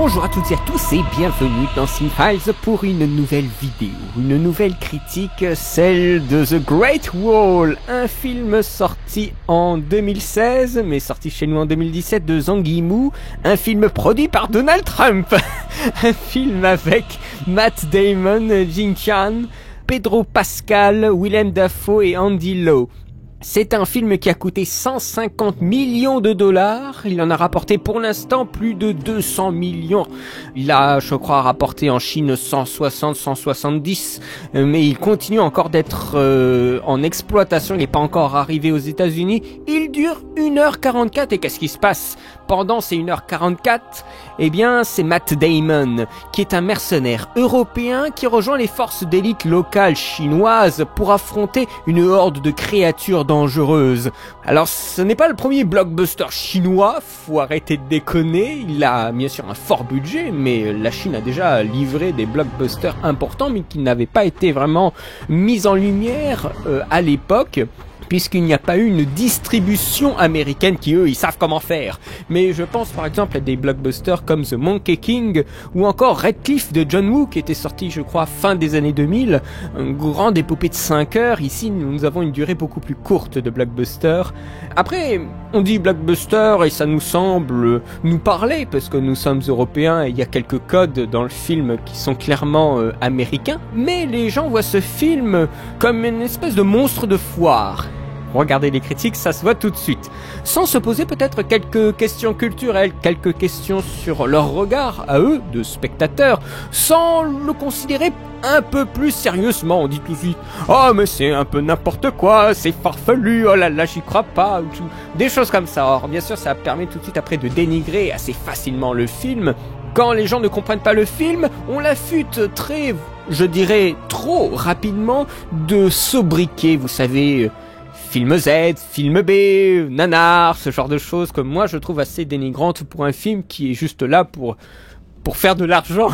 Bonjour à toutes et à tous et bienvenue dans Cinefiles pour une nouvelle vidéo, une nouvelle critique, celle de The Great Wall, un film sorti en 2016 mais sorti chez nous en 2017 de Zhang Yimou, un film produit par Donald Trump, un film avec Matt Damon, Jin Chan, Pedro Pascal, Willem Dafoe et Andy Lau. C'est un film qui a coûté 150 millions de dollars. Il en a rapporté pour l'instant plus de 200 millions. Il a, je crois, rapporté en Chine 160, 170. Mais il continue encore d'être en exploitation. Il n'est pas encore arrivé aux États-Unis. Il dure 1h44. Et qu'est-ce qui se passe pendant ces 1h44? Eh bien, c'est Matt Damon, qui est un mercenaire européen qui rejoint les forces d'élite locales chinoises pour affronter une horde de créatures dangereuse. Alors ce n'est pas le premier blockbuster chinois, faut arrêter de déconner, il a bien sûr un fort budget, mais la Chine a déjà livré des blockbusters importants mais qui n'avaient pas été vraiment mis en lumière à l'époque, puisqu'il n'y a pas eu une distribution américaine qui, eux, ils savent comment faire. Mais je pense par exemple à des blockbusters comme The Monkey King ou encore Red Cliff de John Woo qui était sorti, je crois, fin des années 2000. Un grand épopée de 5 heures. Ici, nous avons une durée beaucoup plus courte de blockbuster. Après, on dit blockbuster et ça nous semble nous parler parce que nous sommes européens et il y a quelques codes dans le film qui sont clairement américains. Mais les gens voient ce film comme une espèce de monstre de foire. Regardez les critiques, ça se voit tout de suite. Sans se poser peut-être quelques questions culturelles, quelques questions sur leur regard à eux, de spectateurs, sans le considérer un peu plus sérieusement. On dit tout de suite « Oh mais c'est un peu n'importe quoi, c'est farfelu, oh là là j'y crois pas », des choses comme ça. Or bien sûr ça permet tout de suite après de dénigrer assez facilement le film. Quand les gens ne comprennent pas le film, on l'affûte très, je dirais trop rapidement, de sobriquets, vous savez... Film Z, film B, nanar, ce genre de choses que moi je trouve assez dénigrantes pour un film qui est juste là pour faire de l'argent,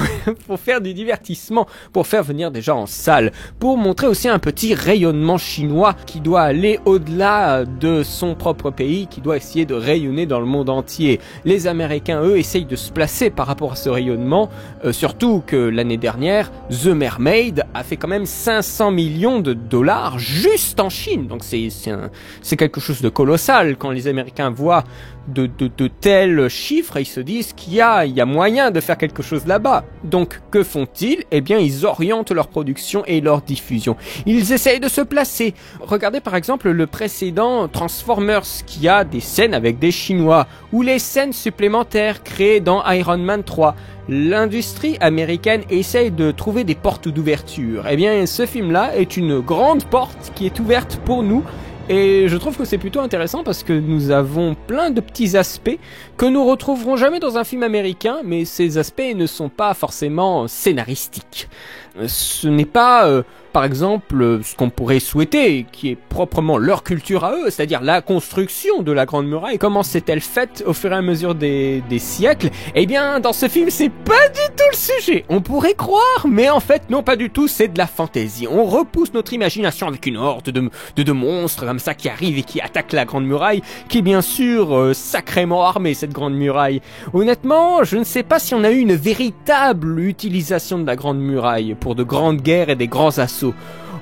pour faire du divertissement, pour faire venir des gens en salle, pour montrer aussi un petit rayonnement chinois qui doit aller au-delà de son propre pays, qui doit essayer de rayonner dans le monde entier. Les Américains, eux, essayent de se placer par rapport à ce rayonnement, surtout que l'année dernière, The Mermaid a fait quand même 500 millions de dollars juste en Chine. Donc c'est quelque chose de colossal. Quand les Américains voient de tels chiffres, ils se disent qu'il y a moyen de faire quelque chose là-bas. Donc, que font-ils? Eh bien, ils orientent leur production et leur diffusion. Ils essayent de se placer. Regardez par exemple le précédent Transformers, qui a des scènes avec des Chinois, ou les scènes supplémentaires créées dans Iron Man 3. L'industrie américaine essaye de trouver des portes d'ouverture. Eh bien, ce film-là est une grande porte qui est ouverte pour nous. Et je trouve que c'est plutôt intéressant parce que nous avons plein de petits aspects que nous retrouverons jamais dans un film américain, mais ces aspects ne sont pas forcément scénaristiques. Ce n'est pas, par exemple, ce qu'on pourrait souhaiter, qui est proprement leur culture à eux, c'est-à-dire la construction de la Grande Muraille. Comment s'est-elle faite au fur et à mesure des siècles? Eh bien, dans ce film, c'est pas du tout le sujet. On pourrait croire, mais en fait, non, pas du tout, c'est de la fantaisie. On repousse notre imagination avec une horde de monstres comme ça qui arrivent et qui attaquent la Grande Muraille, qui est bien sûr sacrément armée, cette Grande Muraille. Honnêtement, je ne sais pas si on a eu une véritable utilisation de la Grande Muraille pour de grandes guerres et des grands assauts.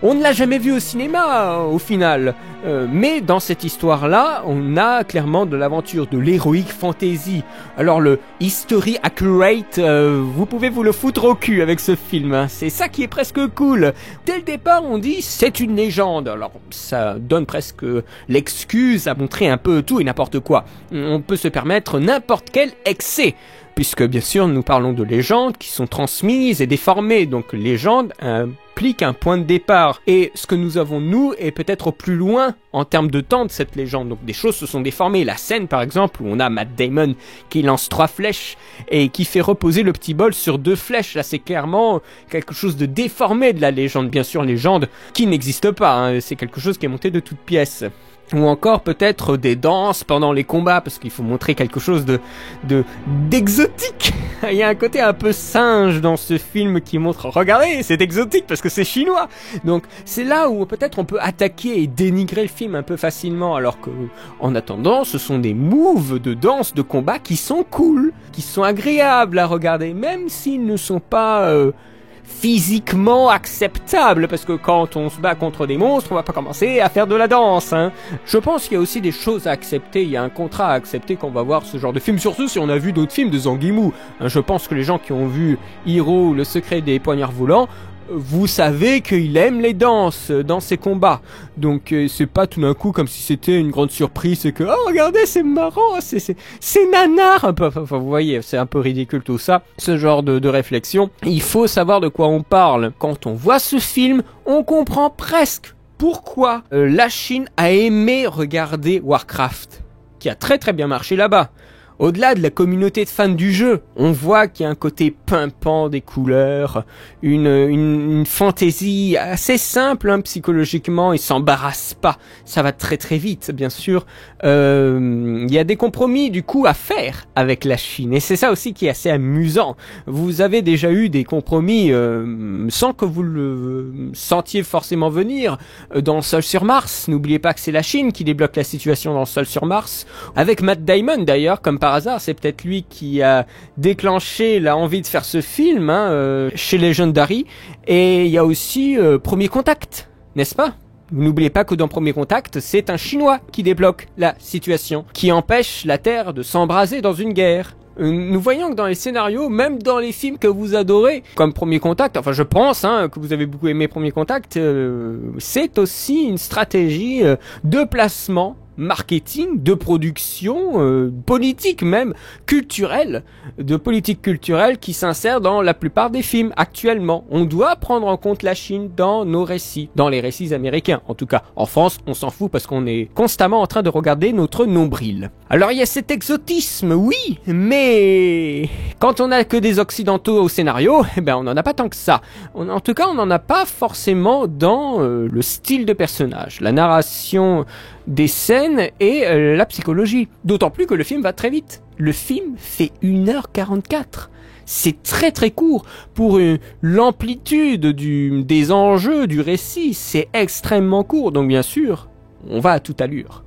On ne l'a jamais vu au cinéma, au final. Mais dans cette histoire-là, on a clairement de l'aventure, de l'héroïque fantasy. Alors le history accurate, vous pouvez vous le foutre au cul avec ce film. Hein. C'est ça qui est presque cool. Dès le départ, on dit c'est une légende. Alors ça donne presque l'excuse à montrer un peu tout et n'importe quoi. On peut se permettre n'importe quel excès. Puisque bien sûr nous parlons de légendes qui sont transmises et déformées, donc légende implique un point de départ, et ce que nous avons nous est peut-être au plus loin en termes de temps de cette légende, donc des choses se sont déformées. La scène par exemple où on a Matt Damon qui lance 3 flèches et qui fait reposer le petit bol sur 2 flèches, là c'est clairement quelque chose de déformé de la légende, bien sûr légende qui n'existe pas, hein. C'est quelque chose qui est monté de toutes pièces. ou encore peut-être des danses pendant les combats, parce qu'il faut montrer quelque chose d'exotique. Il y a un côté un peu singe dans ce film qui montre, regardez, c'est exotique parce que c'est chinois. Donc c'est là où peut-être on peut attaquer et dénigrer le film un peu facilement, alors que en attendant, ce sont des moves de danse, de combat qui sont cool, qui sont agréables à regarder, même s'ils ne sont pas physiquement acceptable, parce que quand on se bat contre des monstres, on va pas commencer à faire de la danse, hein. Je pense qu'il y a aussi des choses à accepter, il y a un contrat à accepter quand on va voir ce genre de film, surtout si on a vu d'autres films de Zhang Yimou. Je pense que les gens qui ont vu Hero ou Le Secret des Poignards Volants, vous savez qu'il aime les danses dans ses combats. Donc c'est pas tout d'un coup comme si c'était une grande surprise et que oh regardez c'est marrant, c'est nanar un peu. Enfin vous voyez, c'est un peu ridicule tout ça, ce genre de réflexion. Il faut savoir de quoi on parle. Quand on voit ce film, on comprend presque pourquoi la Chine a aimé regarder Warcraft, qui a très très bien marché là-bas. Au-delà de la communauté de fans du jeu, on voit qu'il y a un côté pimpant des couleurs, une fantaisie assez simple psychologiquement, ils s'embarrassent pas, ça va très très vite bien sûr. Il y a des compromis du coup à faire avec la Chine et c'est ça aussi qui est assez amusant. Vous avez déjà eu des compromis sans que vous le sentiez forcément venir dans Seul sur Mars. N'oubliez pas que c'est la Chine qui débloque la situation dans Seul sur Mars, avec Matt Damon d'ailleurs comme par hasard, c'est peut-être lui qui a déclenché la envie de faire ce film chez Legendary. Et il y a aussi Premier Contact, n'est-ce pas? Vous n'oubliez pas que dans Premier Contact, c'est un Chinois qui débloque la situation, qui empêche la Terre de s'embraser dans une guerre. Nous voyons que dans les scénarios, même dans les films que vous adorez, comme Premier Contact, enfin je pense que vous avez beaucoup aimé Premier Contact, c'est aussi une stratégie de placement, marketing, de production, politique même, culturelle, de politique culturelle qui s'insère dans la plupart des films actuellement. On doit prendre en compte la Chine dans nos récits, dans les récits américains en tout cas. En France, on s'en fout parce qu'on est constamment en train de regarder notre nombril. Alors il y a cet exotisme, oui, mais quand on a que des occidentaux au scénario, eh ben on n'en a pas tant que ça. En tout cas, on n'en a pas forcément dans le style de personnage, la narration des scènes et la psychologie. D'autant plus que le film va très vite. Le film fait 1h44. C'est très très court. Pour l'amplitude des enjeux du récit, c'est extrêmement court. Donc bien sûr, on va à toute allure.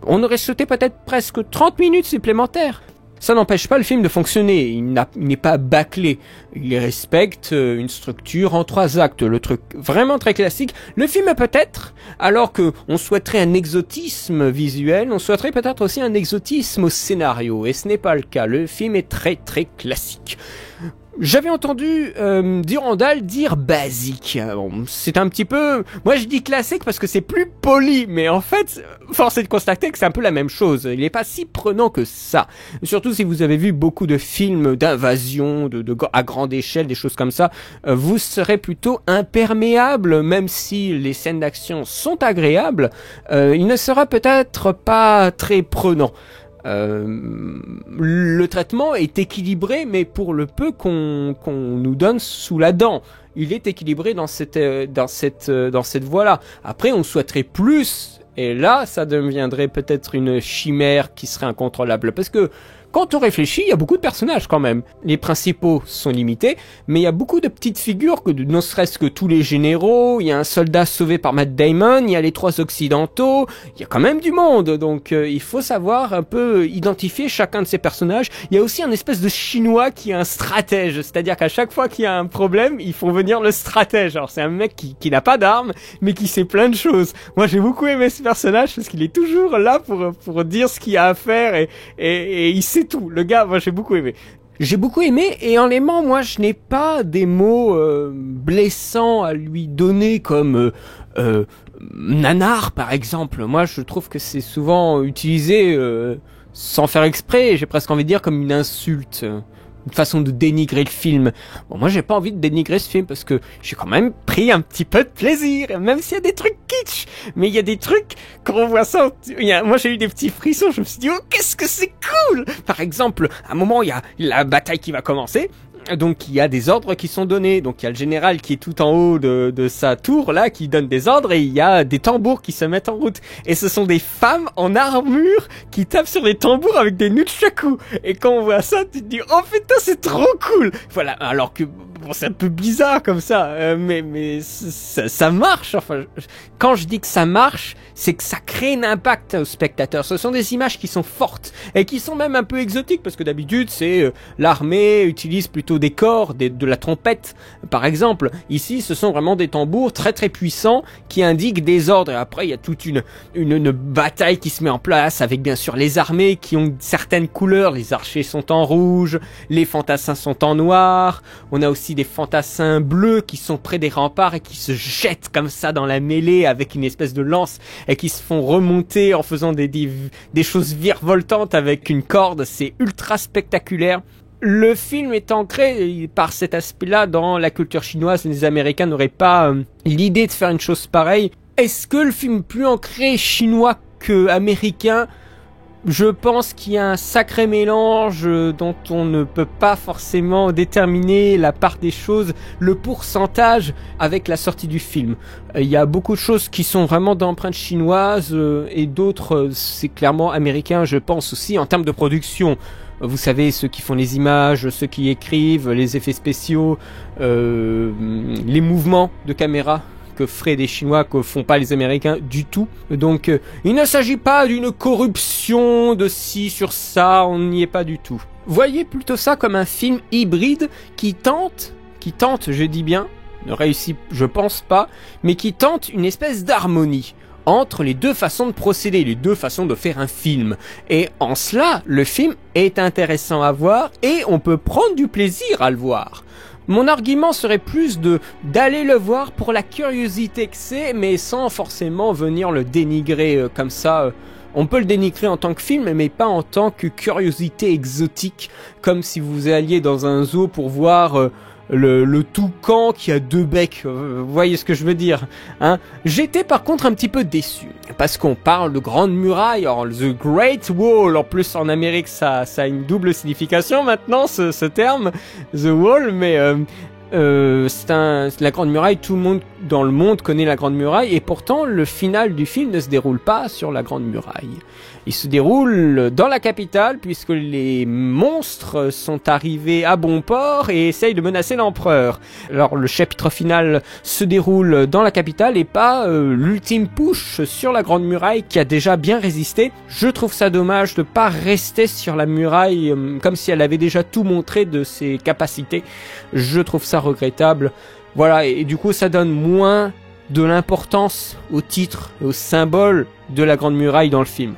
On aurait souhaité peut-être presque 30 minutes supplémentaires. Ça n'empêche pas le film de fonctionner, il n'est pas bâclé, il respecte une structure en 3 actes, le truc vraiment très classique. Le film peut-être, alors que on souhaiterait un exotisme visuel, on souhaiterait peut-être aussi un exotisme au scénario, et ce n'est pas le cas, le film est très très classique. J'avais entendu Durandal dire basique. Bon, c'est un petit peu... Moi je dis classique parce que c'est plus poli, mais en fait, force est de constater que c'est un peu la même chose. Il n'est pas si prenant que ça. Surtout si vous avez vu beaucoup de films d'invasion, à grande échelle, des choses comme ça, vous serez plutôt imperméable, même si les scènes d'action sont agréables, il ne sera peut-être pas très prenant. Le traitement est équilibré, mais pour le peu qu'on nous donne sous la dent, il est équilibré dans cette voie-là. Après, on souhaiterait plus, et là, ça deviendrait peut-être une chimère qui serait incontrôlable, parce que quand on réfléchit, il y a beaucoup de personnages quand même. Les principaux sont limités, mais il y a beaucoup de petites figures, ne serait-ce que tous les généraux, il y a un soldat sauvé par Matt Damon, il y a les 3 occidentaux, il y a quand même du monde, donc il faut savoir un peu identifier chacun de ces personnages. Il y a aussi un espèce de chinois qui est un stratège, c'est-à-dire qu'à chaque fois qu'il y a un problème, ils font venir le stratège. Alors c'est un mec qui n'a pas d'armes, mais qui sait plein de choses. Moi j'ai beaucoup aimé ce personnage parce qu'il est toujours là pour dire ce qu'il y a à faire et il sait tout. Le gars, moi j'ai beaucoup aimé. J'ai beaucoup aimé et en l'aimant, moi je n'ai pas des mots blessants à lui donner comme nanar par exemple. Moi je trouve que c'est souvent utilisé sans faire exprès, j'ai presque envie de dire comme une insulte. Une façon de dénigrer le film. Bon, moi j'ai pas envie de dénigrer ce film parce que j'ai quand même pris un petit peu de plaisir, même s'il y a des trucs kitsch, mais il y a des trucs, quand on voit ça, moi j'ai eu des petits frissons, je me suis dit oh qu'est-ce que c'est cool. Par exemple, à un moment il y a la bataille qui va commencer, Donc il y a des ordres qui sont donnés, donc il y a le général qui est tout en haut de sa tour là, qui donne des ordres, et il y a des tambours qui se mettent en route, et ce sont des femmes en armure qui tapent sur les tambours avec des nunchakus, et quand on voit ça, tu te dis oh putain c'est trop cool. Voilà, alors que bon, c'est un peu bizarre comme ça, mais ça marche. Enfin, quand je dis que ça marche, c'est que ça crée un impact au spectateur. Ce sont des images qui sont fortes et qui sont même un peu exotiques, parce que d'habitude c'est l'armée utilise plutôt des corps, de la trompette par exemple. Ici ce sont vraiment des tambours très très puissants qui indiquent des ordres, et après il y a toute une bataille qui se met en place avec bien sûr les armées qui ont certaines couleurs. Les archers sont en rouge, les fantassins sont en noir, on a aussi des fantassins bleus qui sont près des remparts et qui se jettent comme ça dans la mêlée avec une espèce de lance et qui se font remonter en faisant des choses virevoltantes avec une corde. C'est ultra spectaculaire. Le film est ancré par cet aspect-là dans la culture chinoise. Les Américains n'auraient pas l'idée de faire une chose pareille. Est-ce que le film est plus ancré chinois que américain ? Je pense qu'il y a un sacré mélange dont on ne peut pas forcément déterminer la part des choses, le pourcentage avec la sortie du film. Il y a beaucoup de choses qui sont vraiment d'empreintes chinoises et d'autres c'est clairement américain, je pense aussi en termes de production. Vous savez, ceux qui font les images, ceux qui écrivent, les effets spéciaux, les mouvements de caméra que feraient des Chinois, que font pas les Américains du tout. Donc il ne s'agit pas d'une corruption de ci sur ça, on n'y est pas du tout. Voyez plutôt ça comme un film hybride qui tente, je dis bien, ne réussit je pense pas, mais qui tente une espèce d'harmonie entre les deux façons de procéder, les deux façons de faire un film. Et en cela, le film est intéressant à voir et on peut prendre du plaisir à le voir. Mon argument serait plus d'aller le voir pour la curiosité que c'est, mais sans forcément venir le dénigrer comme ça. On peut le dénigrer en tant que film, mais pas en tant que curiosité exotique, comme si vous alliez dans un zoo pour voir le toucan qui a 2 becs, vous voyez ce que je veux dire, hein. J'étais par contre un petit peu déçu, parce qu'on parle de grande muraille, or the Great Wall, en plus en Amérique ça a une double signification maintenant ce terme, the wall, mais c'est la grande muraille, tout le monde dans le monde connaît la grande muraille, et pourtant le final du film ne se déroule pas sur la grande muraille. Il se déroule dans la capitale, puisque les monstres sont arrivés à bon port et essayent de menacer l'empereur. Alors le chapitre final se déroule dans la capitale et pas l'ultime push sur la grande muraille qui a déjà bien résisté. Je trouve ça dommage de pas rester sur la muraille comme si elle avait déjà tout montré de ses capacités. Je trouve ça regrettable. Voilà, et du coup ça donne moins de l'importance au titre et au symbole de la grande muraille dans le film.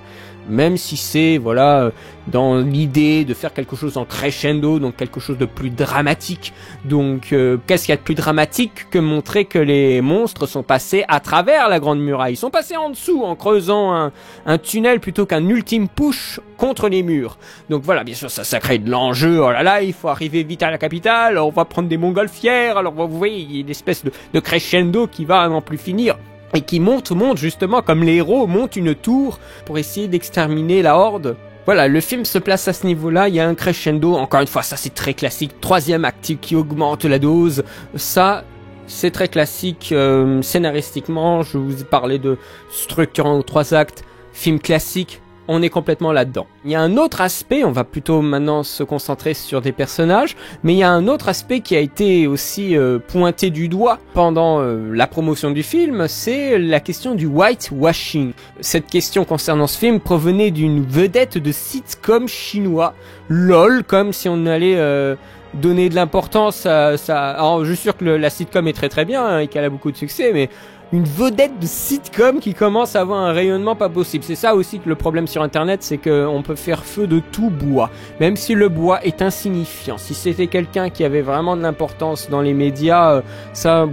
Même si c'est, voilà, dans l'idée de faire quelque chose en crescendo, donc quelque chose de plus dramatique. Donc, qu'est-ce qu'il y a de plus dramatique que montrer que les monstres sont passés à travers la grande muraille? Ils sont passés en dessous, en creusant un tunnel plutôt qu'un ultime push contre les murs. Donc voilà, bien sûr, ça crée de l'enjeu. Oh là là, il faut arriver vite à la capitale, on va prendre des montgolfières. Alors, vous voyez, il y a une espèce de crescendo qui va à n'en plus finir. Et qui monte justement comme les héros montent une tour pour essayer d'exterminer la horde. Voilà, le film se place à ce niveau-là, il y a un crescendo, encore une fois, ça c'est très classique, 3e acte qui augmente la dose, ça c'est très classique scénaristiquement, je vous ai parlé de structure en 3 actes, film classique, on est complètement là-dedans. Il y a un autre aspect, on va plutôt maintenant se concentrer sur des personnages, mais il y a un autre aspect qui a été aussi pointé du doigt pendant la promotion du film, c'est la question du whitewashing. Cette question concernant ce film provenait d'une vedette de sitcom chinois, LOL, comme si on allait donner de l'importance à ça. Alors je suis sûr que la sitcom est très très bien hein, et qu'elle a beaucoup de succès, mais une vedette de sitcom qui commence à avoir un rayonnement pas possible. C'est ça aussi que le problème sur internet, c'est qu'on peut faire feu de tout bois, même si le bois est insignifiant. Si c'était quelqu'un qui avait vraiment de l'importance dans les médias, ça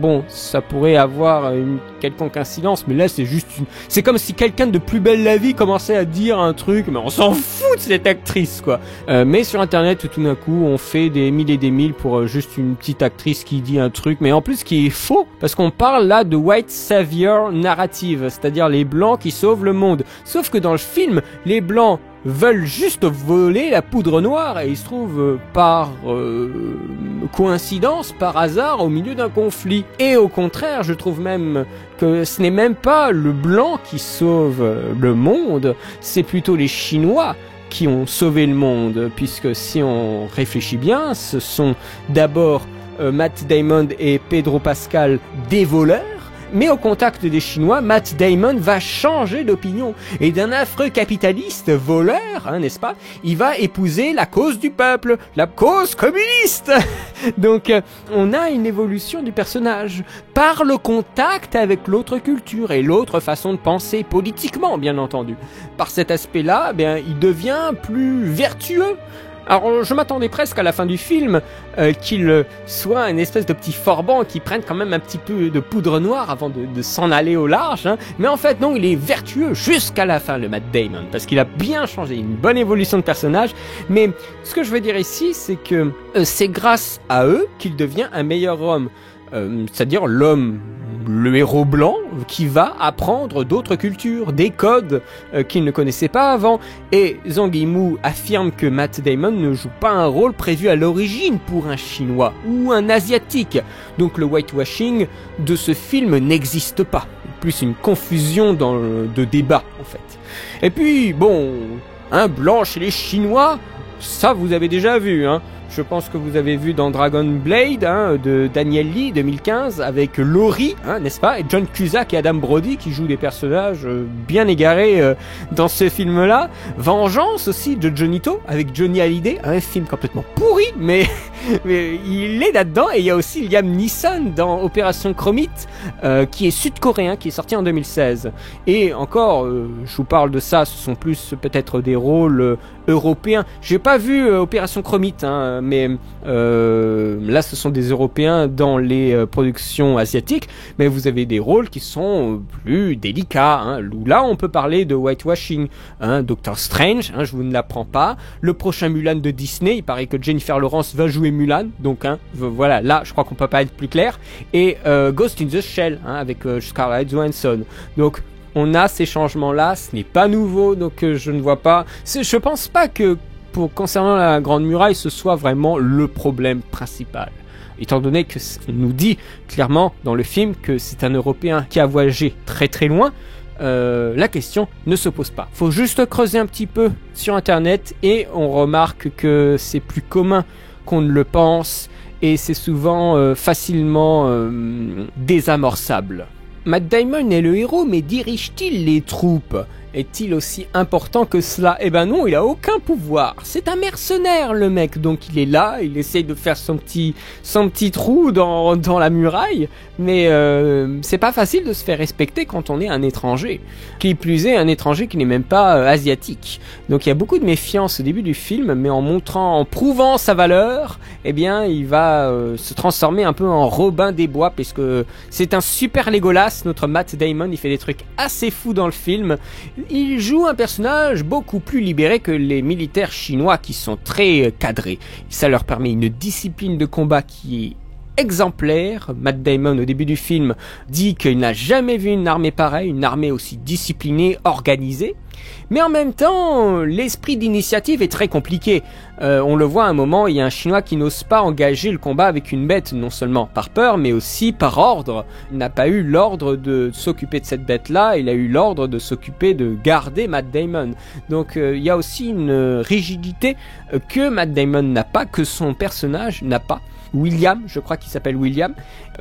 pourrait avoir une quelconque incidence, mais là c'est juste c'est comme si quelqu'un de Plus belle la vie commençait à dire un truc, mais on s'en fout de cette actrice quoi. Mais sur internet tout d'un coup on fait des mille et des mille pour juste une petite actrice qui dit un truc, mais en plus qui est faux, parce qu'on parle là de white savior narrative, c'est-à-dire les blancs qui sauvent le monde. Sauf que dans le film, les blancs veulent juste voler la poudre noire et ils se trouvent par coïncidence, par hasard, au milieu d'un conflit. Et au contraire, je trouve même que ce n'est même pas le blanc qui sauve le monde, c'est plutôt les Chinois qui ont sauvé le monde, puisque si on réfléchit bien, ce sont d'abord Matt Damon et Pedro Pascal des voleurs, mais au contact des Chinois, Matt Damon va changer d'opinion. Et d'un affreux capitaliste voleur, n'est-ce pas, il va épouser la cause du peuple, la cause communiste. Donc, on a une évolution du personnage par le contact avec l'autre culture et l'autre façon de penser politiquement, bien entendu. Par cet aspect-là, il devient plus vertueux. Alors je m'attendais presque à la fin du film qu'il soit une espèce de petit forban qui prenne quand même un petit peu de poudre noire avant de s'en aller au large, mais en fait non, il est vertueux jusqu'à la fin, le Matt Damon, parce qu'il a bien changé, une bonne évolution de personnage. Mais ce que je veux dire ici, c'est que c'est grâce à eux qu'il devient un meilleur homme, c'est-à-dire l'homme, le héros blanc qui va apprendre d'autres cultures, des codes qu'il ne connaissait pas avant. Et Zhang Yimou affirme que Matt Damon ne joue pas un rôle prévu à l'origine pour un Chinois ou un Asiatique. Donc le whitewashing de ce film n'existe pas. Plus une confusion de débat en fait. Et puis bon, un blanc chez les Chinois, ça vous avez déjà vu, Je pense que vous avez vu dans Dragon Blade de Daniel Lee 2015 avec Laurie, n'est-ce pas, et John Cusack et Adam Brody qui jouent des personnages bien égarés dans ce film-là. Vengeance aussi de Johnny To avec Johnny Hallyday, un film complètement pourri, mais il est là-dedans. Et il y a aussi Liam Neeson dans Opération Chromite qui est sud-coréen, qui est sorti en 2016. Et encore, je vous parle de ça, ce sont plus peut-être des rôles européens. J'ai pas vu Opération Chromite, mais là ce sont des Européens dans les productions asiatiques, mais vous avez des rôles qui sont plus délicats, où là on peut parler de whitewashing, Doctor Strange, je vous ne l'apprends pas, le prochain Mulan de Disney, il paraît que Jennifer Lawrence va jouer Mulan, donc voilà, là je crois qu'on peut pas être plus clair, et Ghost in the Shell, avec Scarlett Johansson. Donc on a ces changements-là, ce n'est pas nouveau, donc je ne vois pas, je pense pas que concernant la Grande Muraille, ce soit vraiment le problème principal. Étant donné que on nous dit clairement dans le film que c'est un Européen qui a voyagé très très loin, la question ne se pose pas. Faut juste creuser un petit peu sur Internet et on remarque que c'est plus commun qu'on ne le pense et c'est souvent facilement désamorçable. Matt Damon est le héros, mais dirige-t-il les troupes ? Est-il aussi important que cela ? Eh ben non, il a aucun pouvoir. C'est un mercenaire, le mec. Donc il est là, il essaye de faire son petit trou dans la muraille. Mais c'est pas facile de se faire respecter quand on est un étranger. Qui plus est, un étranger qui n'est même pas asiatique. Donc il y a beaucoup de méfiance au début du film, mais en prouvant sa valeur, eh bien il va se transformer un peu en Robin des Bois, puisque c'est un super Legolas, notre Matt Damon. Il fait des trucs assez fous dans le film. Il joue un personnage beaucoup plus libéré que les militaires chinois qui sont très cadrés. Ça leur permet une discipline de combat qui est exemplaire. Matt Damon, au début du film, dit qu'il n'a jamais vu une armée pareille, une armée aussi disciplinée, organisée. Mais en même temps, l'esprit d'initiative est très compliqué. On le voit à un moment, il y a un Chinois qui n'ose pas engager le combat avec une bête, non seulement par peur, mais aussi par ordre. Il n'a pas eu l'ordre de s'occuper de cette bête-là, il a eu l'ordre de s'occuper de garder Matt Damon. Donc il y a aussi une rigidité que Matt Damon n'a pas, que son personnage n'a pas. William, je crois qu'il s'appelle William.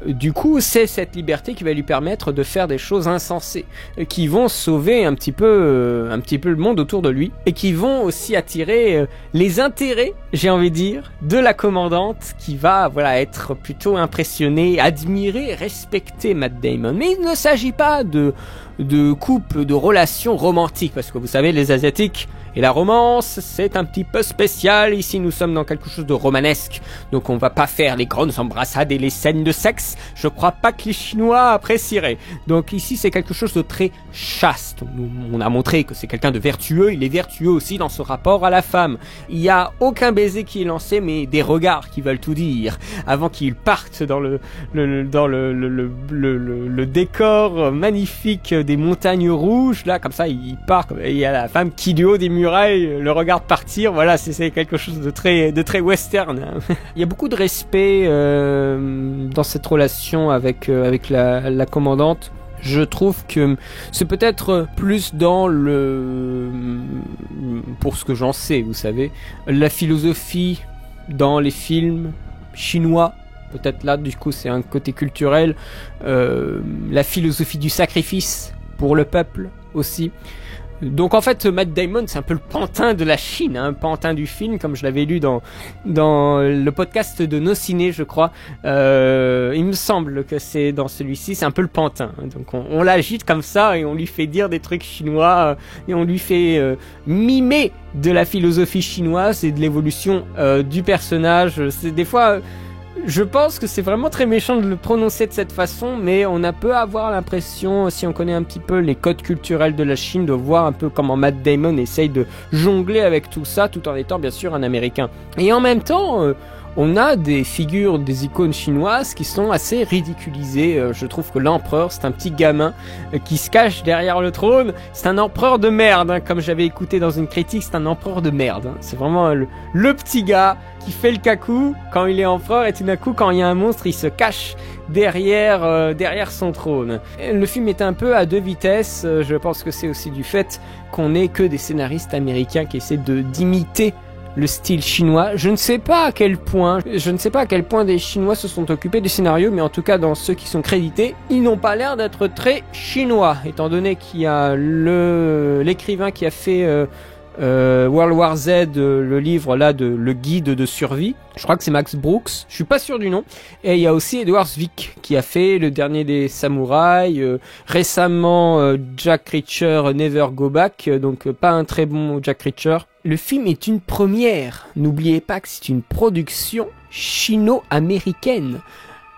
Du coup, c'est cette liberté qui va lui permettre de faire des choses insensées, qui vont sauver un petit peu le monde autour de lui, et qui vont aussi attirer les intérêts, j'ai envie de dire, de la commandante, qui va être plutôt impressionnée, admirer, respecter Matt Damon. Mais il ne s'agit pas de couple, de relations romantiques, parce que vous savez, les Asiatiques et la romance, c'est un petit peu spécial. Ici, nous sommes dans quelque chose de romanesque, donc on va pas faire les grandes embrassades et les scènes de sexe. Je crois pas que les Chinois apprécieraient. Donc ici, c'est quelque chose de très chaste. On a montré que c'est quelqu'un de vertueux. Il est vertueux aussi dans ce rapport à la femme. Il y a aucun baiser qui est lancé, mais des regards qui veulent tout dire avant qu'ils partent dans le décor magnifique des montagnes rouges, là, comme ça, il part, et il y a la femme qui, du haut des murailles, le regarde partir. Voilà, c'est quelque chose de très western. Hein. Il y a beaucoup de respect dans cette relation avec la commandante. Je trouve que c'est peut-être plus dans pour ce que j'en sais, vous savez, la philosophie dans les films chinois. Peut-être là, du coup, c'est un côté culturel. La philosophie du sacrifice pour le peuple aussi. Donc en fait, Matt Damon, c'est un peu le pantin de la Chine, hein, pantin du film, comme je l'avais lu dans le podcast de Nos Ciné, je crois. Il me semble que c'est dans celui-ci, c'est un peu le pantin. Donc on l'agite comme ça et on lui fait dire des trucs chinois et on lui fait mimer de la philosophie chinoise et de l'évolution du personnage. C'est des fois... Je pense que c'est vraiment très méchant de le prononcer de cette façon, mais on a peut avoir l'impression, si on connaît un petit peu les codes culturels de la Chine, de voir un peu comment Matt Damon essaye de jongler avec tout ça, tout en étant bien sûr un Américain. Et en même temps, on a des figures, des icônes chinoises qui sont assez ridiculisées. Je trouve que l'empereur, c'est un petit gamin qui se cache derrière le trône. C'est un empereur de merde, hein, comme j'avais écouté dans une critique, c'est un empereur de merde. Hein. C'est vraiment le petit gars qui fait le cacou quand il est empereur et tout d'un coup, quand il y a un monstre, il se cache derrière son trône. Le film est un peu à deux vitesses. Je pense que c'est aussi du fait qu'on n'est que des scénaristes américains qui essaient d'imiter le style chinois. Je ne sais pas à quel point des Chinois se sont occupés du scénario, mais en tout cas dans ceux qui sont crédités, ils n'ont pas l'air d'être très chinois, étant donné qu'il y a l'écrivain qui a fait World War Z, le livre là le guide de survie. Je crois que c'est Max Brooks, je suis pas sûr du nom. Et il y a aussi Edward Zwick qui a fait Le Dernier des Samouraïs, récemment Jack Reacher Never Go Back, donc pas un très bon Jack Reacher. Le film est une première. N'oubliez pas que c'est une production chino-américaine.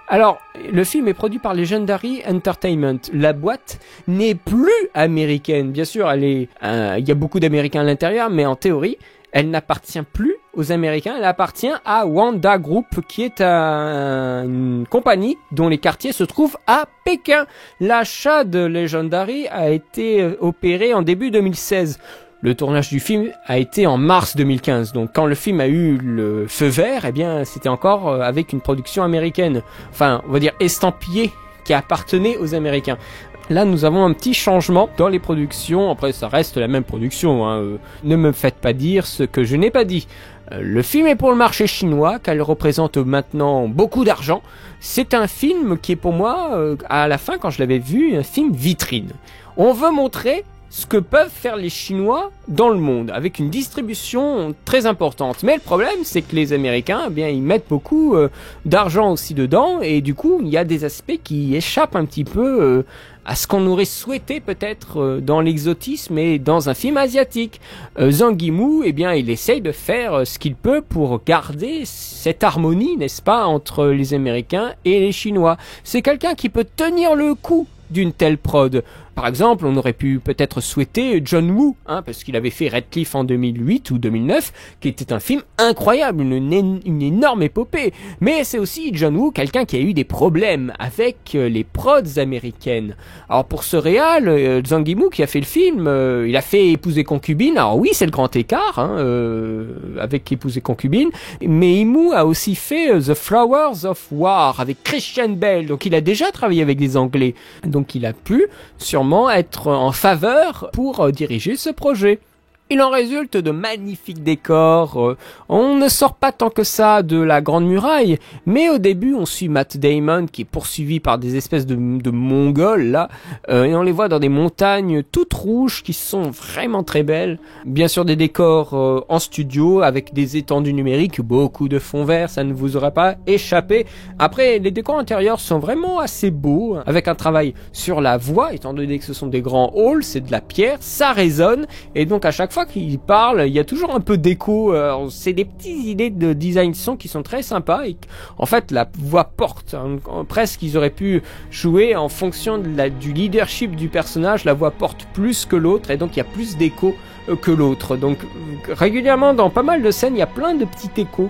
Alors, le film est produit par Legendary Entertainment. La boîte n'est plus américaine. Bien sûr, il y a beaucoup d'Américains à l'intérieur, mais en théorie, elle n'appartient plus aux Américains. Elle appartient à Wanda Group, qui est une compagnie dont les quartiers se trouvent à Pékin. L'achat de Legendary a été opéré en début 2016. Le tournage du film a été en mars 2015, donc quand le film a eu le feu vert, eh bien c'était encore avec une production américaine, enfin on va dire estampillée, qui appartenait aux Américains. Là nous avons un petit changement dans les productions, après ça reste la même production, hein. Ne me faites pas dire ce que je n'ai pas dit. Le film est pour le marché chinois, qu'elle représente maintenant beaucoup d'argent. C'est un film qui est pour moi, à la fin quand je l'avais vu, un film vitrine. On veut montrer ce que peuvent faire les Chinois dans le monde, avec une distribution très importante. Mais le problème, c'est que les Américains, eh bien, ils mettent beaucoup d'argent aussi dedans, et du coup, il y a des aspects qui échappent un petit peu à ce qu'on aurait souhaité peut-être dans l'exotisme et dans un film asiatique. Zhang Yimou, eh bien, il essaye de faire ce qu'il peut pour garder cette harmonie, n'est-ce pas, entre les Américains et les Chinois. C'est quelqu'un qui peut tenir le coup d'une telle prod. Par exemple, on aurait pu peut-être souhaiter John Woo, hein, parce qu'il avait fait Red Cliff en 2008 ou 2009, qui était un film incroyable, une énorme épopée. Mais c'est aussi John Woo, quelqu'un qui a eu des problèmes avec les prods américaines. Alors pour ce réal, Zhang Yimou qui a fait le film, il a fait Épouse et concubine. Alors oui, c'est le grand écart, hein, avec Épouse et concubine. Mais Yimou a aussi fait The Flowers of War avec Christian Bale. Donc il a déjà travaillé avec des Anglais. Donc il a pu sûrement être en faveur pour diriger ce projet. Il en résulte de magnifiques décors. On ne sort pas tant que ça de la Grande Muraille, mais au début on suit Matt Damon qui est poursuivi par des espèces de Mongols là, et on les voit dans des montagnes toutes rouges qui sont vraiment très belles. Bien sûr des décors en studio avec des étendues numériques, beaucoup de fonds verts, ça ne vous aura pas échappé. Après les décors intérieurs sont vraiment assez beaux, avec un travail sur la voix, étant donné que ce sont des grands halls, c'est de la pierre, ça résonne, et donc à chaque fois fois qu'il parle, il y a toujours un peu d'écho. C'est des petites idées de design son qui sont très sympas. Et en fait, la voix porte. Presque, ils auraient pu jouer en fonction du leadership du personnage. La voix porte plus que l'autre et donc il y a plus d'écho que l'autre. Donc régulièrement dans pas mal de scènes il y a plein de petits échos.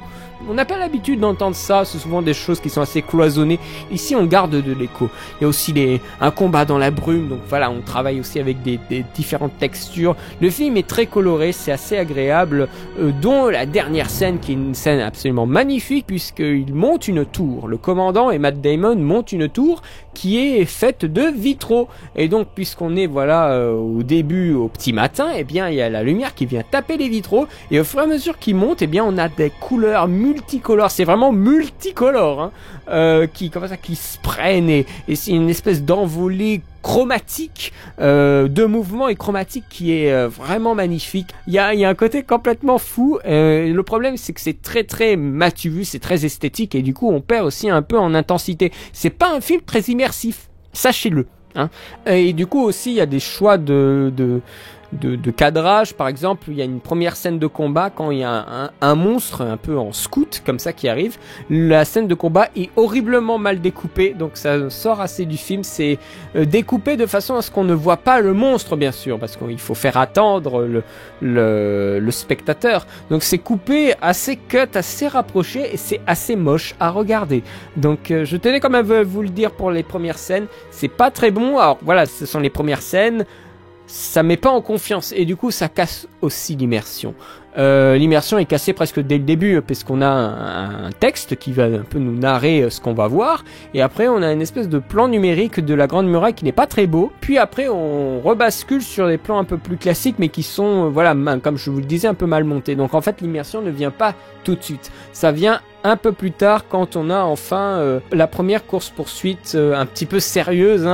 On n'a pas l'habitude d'entendre ça, c'est souvent des choses qui sont assez cloisonnées. Ici on garde de l'écho. Il y a aussi un combat dans la brume, donc voilà, on travaille aussi avec des différentes textures. Le film est très coloré, c'est assez agréable, dont la dernière scène qui est une scène absolument magnifique puisqu'il monte une tour. Le commandant et Matt Damon montent une tour qui est faite de vitraux. Et donc puisqu'on est au début, au petit matin, eh bien il y a la lumière qui vient taper les vitraux et au fur et à mesure qu'il monte, eh bien on a des couleurs multicolores, c'est vraiment multicolore, qui se prennent et c'est une espèce d'envolée chromatique de mouvement et chromatique qui est vraiment magnifique. Il y a un côté complètement fou. Le problème c'est que c'est très très matu vu, c'est très esthétique et du coup on perd aussi un peu en intensité. C'est pas un film très immersif, sachez-le. Et du coup aussi il y a des choix de cadrage. Par exemple, il y a une première scène de combat quand il y a un monstre un peu en scout comme ça qui arrive. La scène de combat est horriblement mal découpée, donc ça sort assez du film. C'est découpé de façon à ce qu'on ne voit pas le monstre, bien sûr, parce qu'il faut faire attendre le spectateur. Donc c'est coupé assez cut, assez rapproché et c'est assez moche à regarder. Donc je tenais quand même à vous le dire pour les premières scènes. C'est pas très bon. Alors voilà, ce sont les premières scènes. Ça met pas en confiance et du coup ça casse aussi l'immersion. L'immersion est cassée presque dès le début parce qu'on a un texte qui va un peu nous narrer ce qu'on va voir et après on a une espèce de plan numérique de la Grande Muraille qui n'est pas très beau, puis après on rebascule sur des plans un peu plus classiques mais qui sont comme je vous le disais un peu mal montés. Donc en fait l'immersion ne vient pas tout de suite, ça vient un peu plus tard quand on a enfin la première course-poursuite un petit peu sérieuse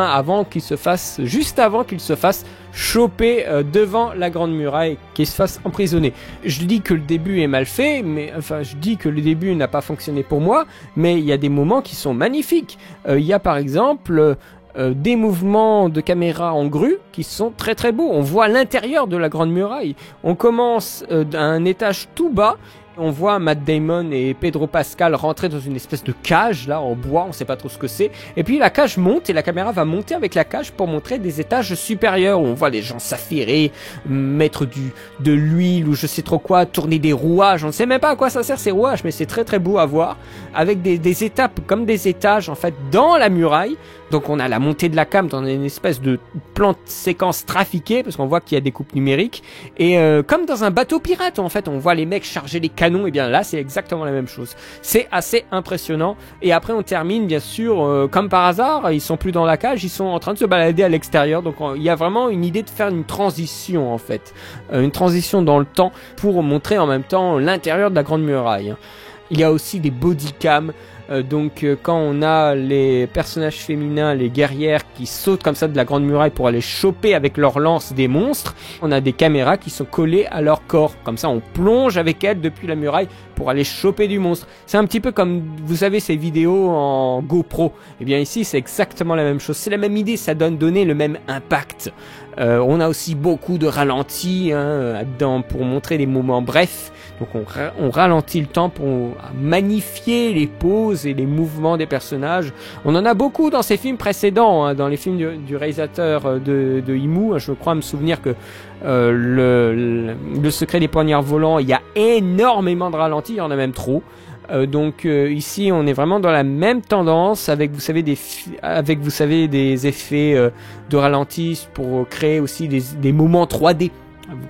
juste avant qu'il se fasse choper devant la Grande Muraille, qu'il se fasse emprisonner. Je dis que le début est mal fait, je dis que le début n'a pas fonctionné pour moi, mais il y a des moments qui sont magnifiques. Il y a par exemple des mouvements de caméra en grue qui sont très très beaux. On voit l'intérieur de la Grande Muraille. On commence à un étage tout bas. On voit Matt Damon et Pedro Pascal rentrer dans une espèce de cage là en bois, on sait pas trop ce que c'est. Et puis la cage monte et la caméra va monter avec la cage pour montrer des étages supérieurs où on voit les gens s'affairer, mettre de l'huile ou je sais trop quoi, tourner des rouages. On ne sait même pas à quoi ça sert ces rouages, mais c'est très très beau à voir avec des étapes comme des étages en fait dans la muraille. Donc on a la montée de la cam dans une espèce de plan de séquence trafiqué parce qu'on voit qu'il y a des coupes numériques et comme dans un bateau pirate en fait on voit les mecs charger les canons et bien là c'est exactement la même chose. C'est assez impressionnant et après on termine bien sûr comme par hasard, ils sont plus dans la cage, ils sont en train de se balader à l'extérieur. Donc il y a vraiment une idée de faire une transition en fait, une transition dans le temps pour montrer en même temps l'intérieur de la Grande Muraille. Il y a aussi des bodycams. Quand on a les personnages féminins, les guerrières qui sautent comme ça de la Grande Muraille pour aller choper avec leur lance des monstres, on a des caméras qui sont collées à leur corps. Comme ça, on plonge avec elles depuis la muraille pour aller choper du monstre. C'est un petit peu comme, vous savez, ces vidéos en GoPro. Et bien ici, c'est exactement la même chose. C'est la même idée, ça donner le même impact. On a aussi beaucoup de ralentis pour montrer des moments brefs. Donc on ralentit le temps pour magnifier les poses et les mouvements des personnages. On en a beaucoup dans ces films précédents, dans les films du réalisateur de Imu. Je crois me souvenir que le secret des poignards volants, il y a énormément de ralentis, il y en a même trop. Ici on est vraiment dans la même tendance avec vous savez des effets de ralenti pour créer aussi des moments 3D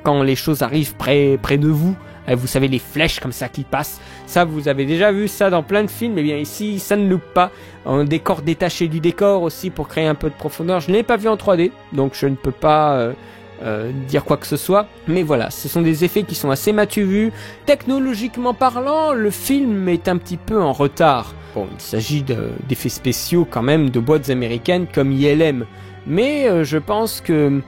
quand les choses arrivent près de vous. Vous savez les flèches comme ça qui passent, ça vous avez déjà vu ça dans plein de films. Et bien ici ça ne loupe pas. Un décor détaché du décor aussi pour créer un peu de profondeur. Je ne l'ai pas vu en 3D donc je ne peux pas dire quoi que ce soit, mais voilà, ce sont des effets qui sont assez matu vus. Technologiquement parlant, le film est un petit peu en retard. Bon, il s'agit d'effets spéciaux quand même de boîtes américaines comme ILM, mais je pense que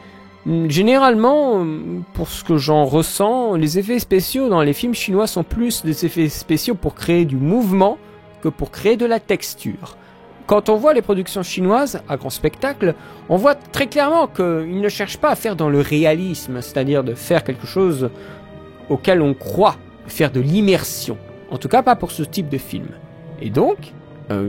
généralement, pour ce que j'en ressens, les effets spéciaux dans les films chinois sont plus des effets spéciaux pour créer du mouvement que pour créer de la texture. quand on voit les productions chinoises à grand spectacle, on voit très clairement qu'ils ne cherchent pas à faire dans le réalisme, c'est-à-dire de faire quelque chose auquel on croit, faire de l'immersion. En tout cas, pas pour ce type de film. Et donc,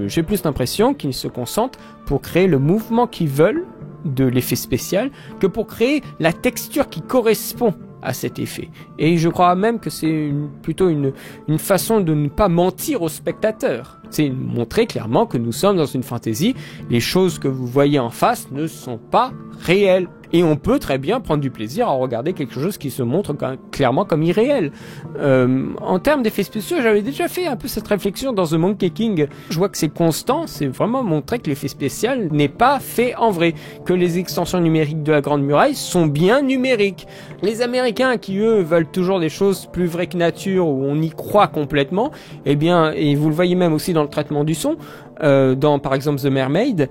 j'ai plus l'impression qu'ils se concentrent pour créer le mouvement qu'ils veulent de l'effet spécial que pour créer la texture qui correspond à cet effet. Et je crois même que c'est plutôt une façon de ne pas mentir au spectateur. C'est montrer clairement que nous sommes dans une fantaisie. Les choses que vous voyez en face ne sont pas réelles. Et on peut très bien prendre du plaisir à regarder quelque chose qui se montre clairement comme irréel. En termes d'effets spéciaux, j'avais déjà fait un peu cette réflexion dans The Monkey King. Je vois que c'est constant, c'est vraiment montrer que l'effet spécial n'est pas fait en vrai, que les extensions numériques de la Grande Muraille sont bien numériques. Les Américains qui, eux, veulent toujours des choses plus vraies que nature, où on y croit complètement, eh bien, et vous le voyez même aussi dans le traitement du son, dans par exemple The Mermaid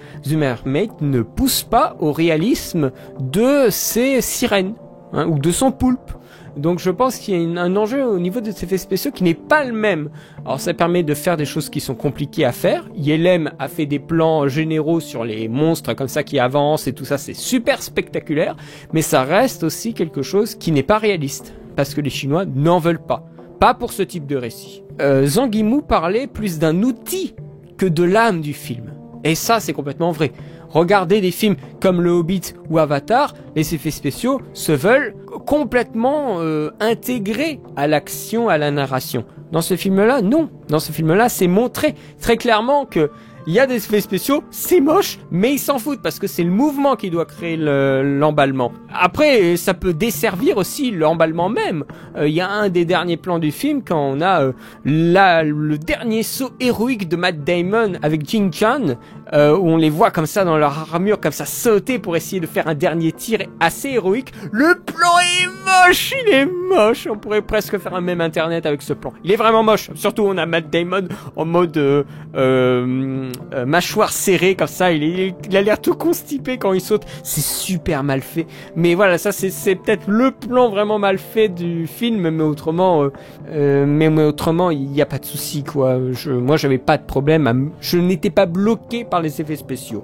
ne pousse pas au réalisme de ses sirènes, hein, ou de son poulpe. Donc je pense qu'il y a un enjeu au niveau des effets spéciaux qui n'est pas le même. Alors ça permet de faire des choses qui sont compliquées à faire. Yelem a fait des plans généraux sur les monstres comme ça qui avancent et tout ça, c'est super spectaculaire, mais ça reste aussi quelque chose qui n'est pas réaliste, parce que les Chinois n'en veulent pas. Pas pour ce type de récit. Zhang Yimou parlait plus d'un outil que de l'âme du film. Et ça, c'est complètement vrai. Regardez des films comme Le Hobbit ou Avatar, les effets spéciaux se veulent complètement intégrés à l'action, à la narration. Dans ce film-là, non. Dans ce film-là, c'est montré très clairement que il y a des effets spéciaux, c'est moche, mais ils s'en foutent parce que c'est le mouvement qui doit créer l'emballement. Après, ça peut desservir aussi l'emballement même. Il y a un des derniers plans du film quand on a le dernier saut héroïque de Matt Damon avec Jin Chan, où on les voit comme ça dans leur armure, comme ça sauter pour essayer de faire un dernier tir assez héroïque. Le plan est moche, il est moche. On pourrait presque faire un mème internet avec ce plan. Il est vraiment moche. Surtout on a Matt Damon en mode mâchoire serrée comme ça, il a l'air tout constipé quand il saute, c'est super mal fait. Mais voilà, ça c'est peut-être le plan vraiment mal fait du film, mais autrement il n'y a pas de souci quoi. Moi j'avais pas de problème, je n'étais pas bloqué par les effets spéciaux.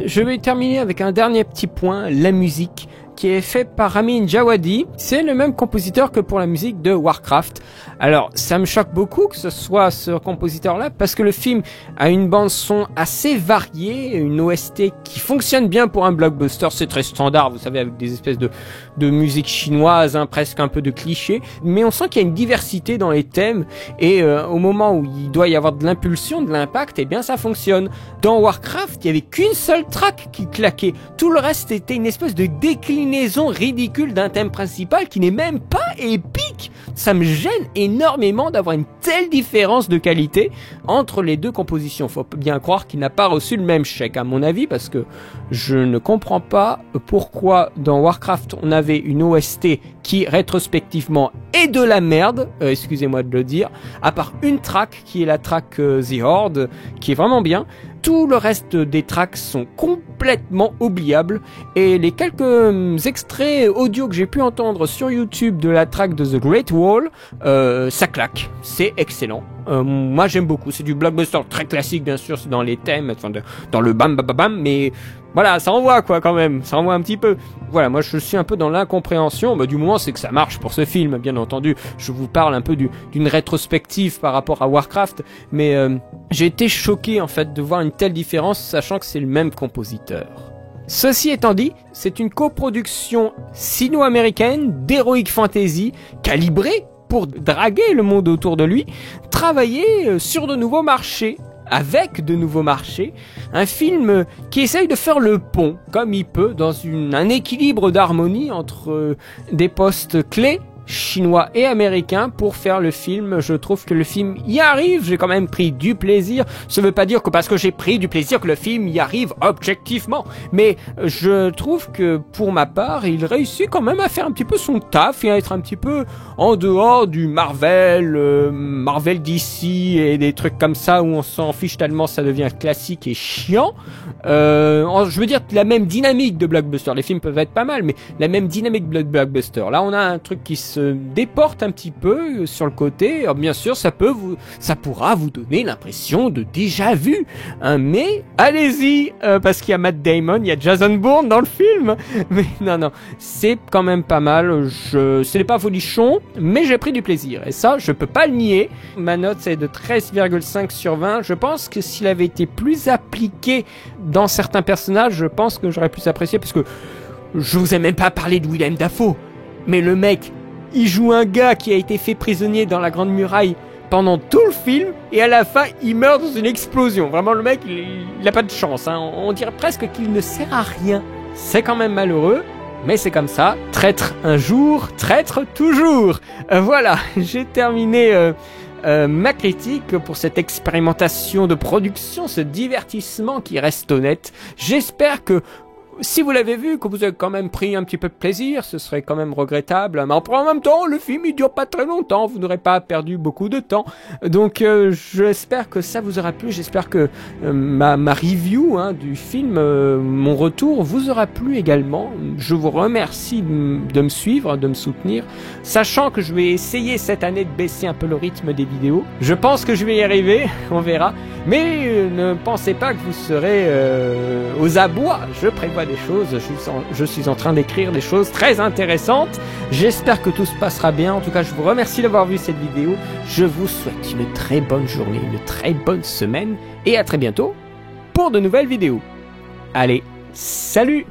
Je vais terminer avec un dernier petit point, la musique, qui est fait par Ramin Djawadi. C'est le même compositeur que pour la musique de Warcraft. Alors, ça me choque beaucoup que ce soit ce compositeur-là, parce que le film a une bande-son assez variée, une OST qui fonctionne bien pour un blockbuster. C'est très standard, vous savez, avec des espèces de musique chinoise, hein, presque un peu de clichés. Mais on sent qu'il y a une diversité dans les thèmes, et au moment où il doit y avoir de l'impulsion, de l'impact, eh bien ça fonctionne. Dans Warcraft, il y avait qu'une seule track qui claquait. Tout le reste était une espèce de déclinaison ridicule d'un thème principal qui n'est même pas épique. Ça me gêne énormément d'avoir une telle différence de qualité entre les deux compositions. Faut bien croire qu'il n'a pas reçu le même chèque, à mon avis, parce que je ne comprends pas pourquoi dans Warcraft on avait une OST qui rétrospectivement est de la merde, excusez-moi de le dire, à part une track qui est la track The Horde, qui est vraiment bien. Tout le reste des tracks sont complètement oubliables, et les quelques extraits audio que j'ai pu entendre sur YouTube de la track de The Great Wall, ça claque, c'est excellent. Moi j'aime beaucoup, c'est du blockbuster très classique bien sûr, c'est dans les thèmes, dans le bam bam bam bam, mais voilà, ça envoie quoi quand même, ça envoie un petit peu. Voilà, moi je suis un peu dans l'incompréhension, du moment c'est que ça marche pour ce film, bien entendu. Je vous parle un peu d'une rétrospective par rapport à Warcraft, mais j'ai été choqué en fait de voir une telle différence, sachant que c'est le même compositeur. Ceci étant dit, c'est une coproduction sino-américaine d'heroic fantasy calibrée pour draguer le monde autour de lui, travailler sur de nouveaux marchés, avec de nouveaux marchés, un film qui essaye de faire le pont, comme il peut, dans un équilibre d'harmonie entre des postes clés, chinois et américains, pour faire le film. Je trouve que le film y arrive, j'ai quand même pris du plaisir. Ça veut pas dire que parce que j'ai pris du plaisir que le film y arrive objectivement, mais je trouve que pour ma part, il réussit quand même à faire un petit peu son taf et à être un petit peu en dehors du Marvel DC et des trucs comme ça où on s'en fiche tellement ça devient classique et chiant. Je veux dire la même dynamique de blockbuster. Les films peuvent être pas mal, mais la même dynamique de blockbuster. Là, on a un truc qui se déporte un petit peu sur le côté. Alors, bien sûr, ça pourra vous donner l'impression de déjà vu, hein, mais allez-y, parce qu'il y a Matt Damon, il y a Jason Bourne dans le film. Mais non, c'est quand même pas mal. Ce n'est pas folichon, mais j'ai pris du plaisir. Et ça, je peux pas le nier. Ma note, c'est de 13,5 sur 20. Je pense que s'il avait été plus appliqué dans certains personnages, je pense que j'aurais plus apprécié, parce que je vous ai même pas parlé de Willem Dafoe. Mais le mec, il joue un gars qui a été fait prisonnier dans la Grande Muraille pendant tout le film, et à la fin, il meurt dans une explosion. Vraiment, le mec, il a pas de chance, hein. On dirait presque qu'il ne sert à rien. C'est quand même malheureux, mais c'est comme ça. Traître un jour, traître toujours. Voilà, j'ai terminé ma critique pour cette expérimentation de production, ce divertissement qui reste honnête. J'espère que si vous l'avez vu, que vous avez quand même pris un petit peu de plaisir, ce serait quand même regrettable. Mais en même temps, le film il dure pas très longtemps, vous n'aurez pas perdu beaucoup de temps. Donc j'espère que ça vous aura plu, j'espère que ma review du film, mon retour, vous aura plu également. Je vous remercie de me suivre, de me soutenir, sachant que je vais essayer cette année de baisser un peu le rythme des vidéos. Je pense que je vais y arriver, on verra. Mais ne pensez pas que vous serez aux abois, je prévois des choses, je suis en train d'écrire des choses très intéressantes. J'espère que tout se passera bien. En tout cas, je vous remercie d'avoir vu cette vidéo. Je vous souhaite une très bonne journée, une très bonne semaine, et à très bientôt pour de nouvelles vidéos. Allez, salut!